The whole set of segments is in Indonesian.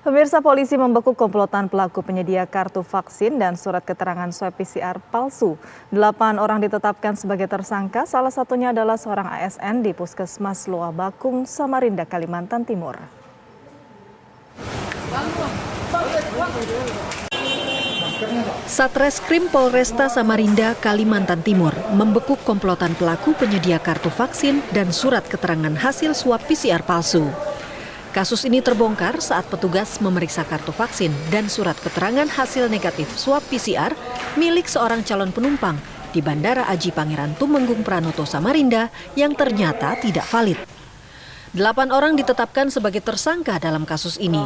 Pemirsa, polisi membekuk komplotan pelaku penyedia kartu vaksin dan surat keterangan swab PCR palsu. 8 orang ditetapkan sebagai tersangka, salah satunya adalah seorang ASN di Puskesmas Loa Bakung, Samarinda, Kalimantan Timur. Satreskrim Polresta Samarinda, Kalimantan Timur membekuk komplotan pelaku penyedia kartu vaksin dan surat keterangan hasil swab PCR palsu. Kasus ini terbongkar saat petugas memeriksa kartu vaksin dan surat keterangan hasil negatif swab PCR milik seorang calon penumpang di Bandara Aji Pangeran Tumenggung Pranoto Samarinda yang ternyata tidak valid. 8 orang ditetapkan sebagai tersangka dalam kasus ini.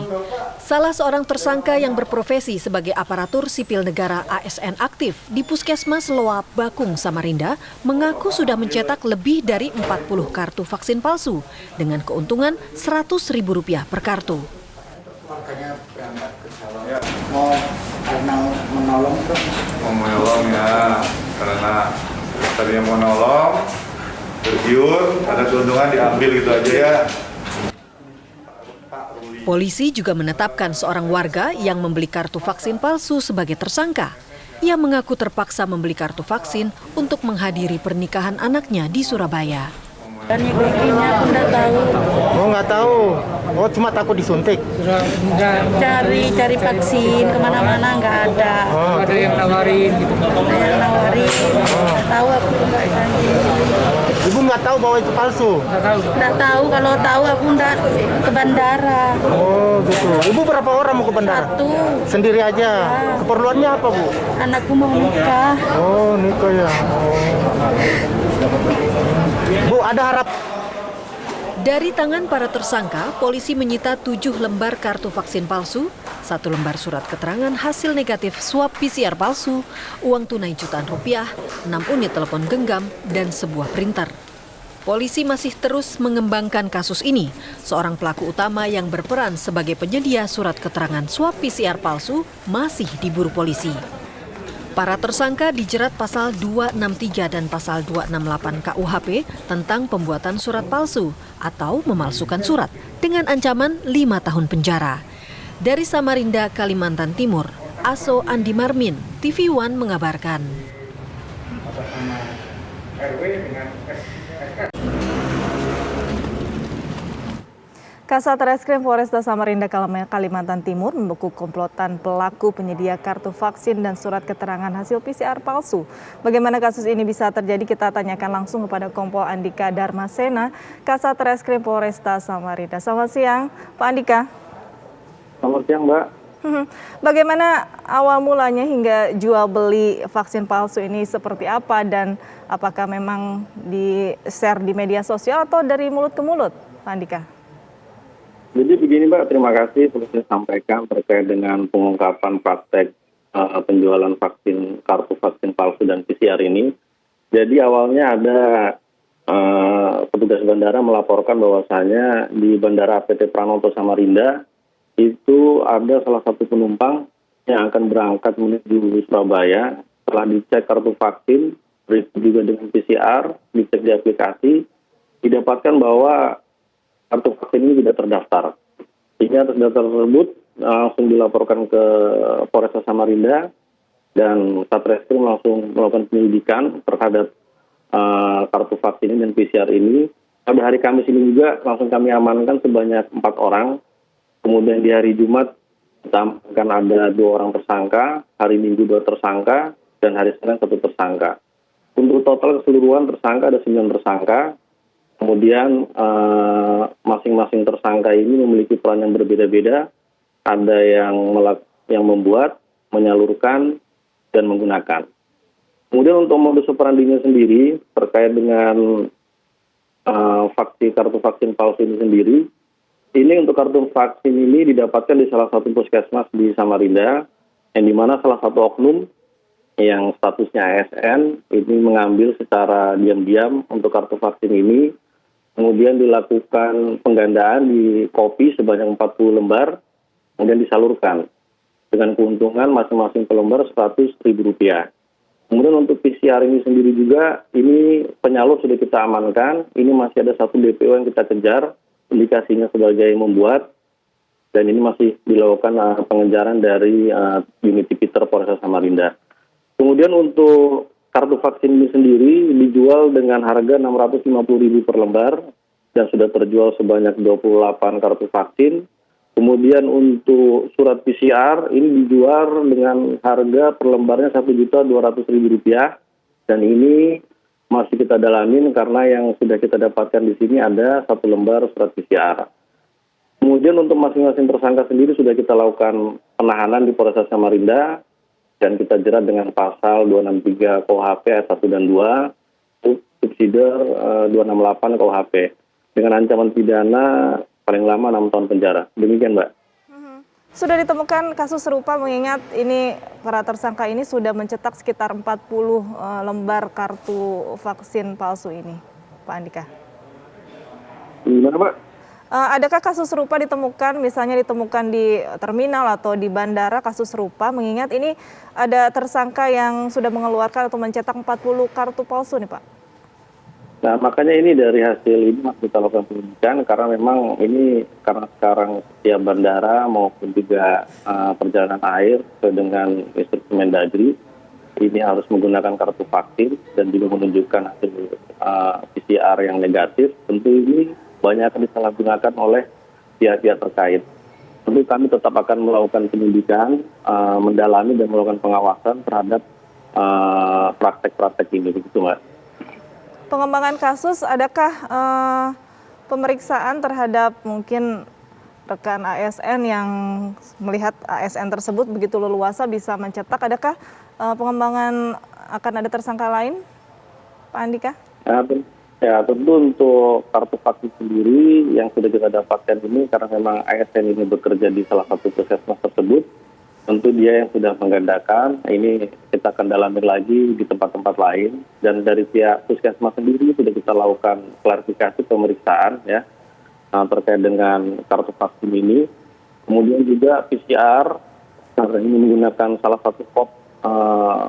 Salah seorang tersangka yang berprofesi sebagai aparatur sipil negara ASN aktif di Puskesmas Loa Bakung, Samarinda, mengaku sudah mencetak lebih dari 40 kartu vaksin palsu dengan keuntungan Rp100.000 per kartu. Warganya berangkat ke Jawa, mau menolong ya, karena tadinya mau nolong, tergiur, ada keuntungan diambil gitu aja ya. Polisi juga menetapkan seorang warga yang membeli kartu vaksin palsu sebagai tersangka. Ia mengaku terpaksa membeli kartu vaksin untuk menghadiri pernikahan anaknya di Surabaya. Dan ibunya aku nggak tahu. Oh, nggak tahu. Oh, cuma takut disuntik. Cari vaksin kemana-mana nggak ada. Oh, ada yang nawarin gitu. Ada yang nawarin. Nggak tahu aku nggak janji. Ibu nggak tahu bahwa itu palsu? Nggak tahu, kalau tahu aku nggak ke bandara. Oh, gitu. Ibu berapa orang mau ke bandara? Satu. Sendiri aja. Keperluannya apa, Bu? Anakku mau nikah. Oh, nikah ya. Oh. Bu, ada harap. Dari tangan para tersangka, polisi menyita 7 lembar kartu vaksin palsu, 1 lembar surat keterangan hasil negatif swab PCR palsu, uang tunai jutaan rupiah, 6 unit telepon genggam, dan sebuah printer. Polisi masih terus mengembangkan kasus ini. Seorang pelaku utama yang berperan sebagai penyedia surat keterangan swab PCR palsu masih diburu polisi. Para tersangka dijerat pasal 263 dan pasal 268 KUHP tentang pembuatan surat palsu atau memalsukan surat dengan ancaman 5 tahun penjara. Dari Samarinda, Kalimantan Timur, Aso Andi Marmin, TV One mengabarkan. Kasatreskrim Polresta Samarinda, Kalimantan Timur membekuk komplotan pelaku penyedia kartu vaksin dan surat keterangan hasil PCR palsu. Bagaimana kasus ini bisa terjadi, kita tanyakan langsung kepada Kompol Andika Darmasena, Kasatreskrim Polresta Samarinda. Selamat siang, Pak Andika. Selamat siang, Mbak. Bagaimana awal mulanya hingga jual beli vaksin palsu ini seperti apa, dan apakah memang di-share di media sosial atau dari mulut ke mulut, Pak Andika? Jadi begini, Mbak, terima kasih sudah saya sampaikan terkait dengan pengungkapan praktek penjualan vaksin, kartu vaksin palsu dan PCR ini. Jadi awalnya ada petugas bandara melaporkan bahwasanya di Bandara APT Pranoto Samarinda itu ada salah satu penumpang yang akan berangkat menuju Surabaya. Setelah dicek kartu vaksin, juga dengan PCR, dicek di aplikasi, didapatkan bahwa kartu vaksin ini tidak terdaftar. Sehingga atas data tersebut langsung dilaporkan ke Polresta Samarinda dan Satreskrim langsung melakukan penyelidikan terhadap kartu vaksin ini dan PCR ini. Pada hari Kamis ini juga langsung kami amankan sebanyak 4 orang. Kemudian di hari Jumat kita akan ada 2 orang tersangka, hari Minggu 2 tersangka, dan hari Senin 1 tersangka. Untuk total keseluruhan tersangka ada 9 tersangka. Kemudian masing-masing tersangka ini memiliki peran yang berbeda-beda. Ada yang membuat, menyalurkan, dan menggunakan. Kemudian untuk modus operandinya sendiri terkait dengan kartu vaksin palsu ini sendiri, ini untuk kartu vaksin ini didapatkan di salah satu puskesmas di Samarinda, yang dimana salah satu oknum yang statusnya ASN ini mengambil secara diam-diam untuk kartu vaksin ini. Kemudian dilakukan penggandaan di kopi sebanyak 40 lembar, kemudian disalurkan dengan keuntungan masing-masing per lembar Rp100.000. Kemudian untuk PCR ini sendiri juga, ini penyalur sudah kita amankan, ini masih ada 1 DPO yang kita kejar, indikasinya sebagai membuat, dan ini masih dilakukan pengejaran dari unit Tipiter Polres Samarinda. Kemudian untuk kartu vaksin ini sendiri dijual dengan harga Rp650.000 per lembar dan sudah terjual sebanyak 28 kartu vaksin. Kemudian untuk surat PCR ini dijual dengan harga per lembarnya Rp1.200.000 dan ini masih kita dalamin karena yang sudah kita dapatkan di sini ada 1 lembar surat PCR. Kemudian untuk masing-masing tersangka sendiri sudah kita lakukan penahanan di Polres Samarinda dan kita jerat dengan pasal 263 KUHP ayat 1 dan 2, subsidiar 268 KUHP dengan ancaman pidana paling lama 6 tahun penjara. Demikian, Mbak. Sudah ditemukan kasus serupa mengingat ini para tersangka ini sudah mencetak sekitar 40 lembar kartu vaksin palsu ini, Pak Andika. Gimana, Pak? Adakah kasus serupa ditemukan, misalnya ditemukan di terminal atau di bandara kasus serupa, mengingat ini ada tersangka yang sudah mengeluarkan atau mencetak 40 kartu palsu nih Pak? Nah, makanya ini dari hasil ini masih kita lakukan penyelidikan karena memang ini karena sekarang setiap bandara maupun juga perjalanan air sesuai dengan instruksi Mendagri ini harus menggunakan kartu vaksin dan juga menunjukkan hasil PCR yang negatif. Tentu ini banyak akan disalahgunakan oleh pihak-pihak terkait. Tentu kami tetap akan melakukan penyelidikan, mendalami dan melakukan pengawasan terhadap praktek-praktek ini, begitu Mbak. Pengembangan kasus, adakah pemeriksaan terhadap mungkin rekan ASN yang melihat ASN tersebut begitu leluasa bisa mencetak, adakah pengembangan akan ada tersangka lain, Pak Andika? Ya, tentu untuk kartu vaksin sendiri yang sudah kita dapatkan ini karena memang ASN ini bekerja di salah satu puskesmas tersebut, tentu dia yang sudah menggandakan, ini kita akan dalamin lagi di tempat-tempat lain dan dari pihak puskesmas sendiri sudah kita lakukan klarifikasi pemeriksaan ya terkait dengan kartu vaksin ini. Kemudian juga PCR karena ini menggunakan salah satu pop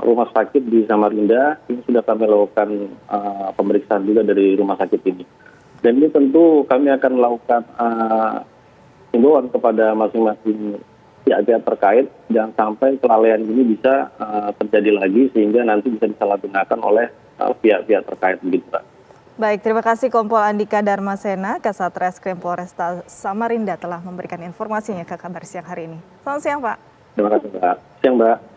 rumah sakit di Samarinda, ini sudah kami lakukan pemeriksaan juga dari rumah sakit ini. Dan ini tentu kami akan melakukan himbauan kepada masing-masing pihak-pihak terkait, jangan sampai kelalaian ini bisa terjadi lagi sehingga nanti bisa disalahgunakan oleh pihak-pihak terkait begitu, Pak. Baik, terima kasih Kompol Andika Darmasena, Kasat Reskrim Polresta Samarinda telah memberikan informasinya ke Kabar Siang hari ini. Selamat siang, Pak. Terima kasih, Mbak. Siang, Mbak.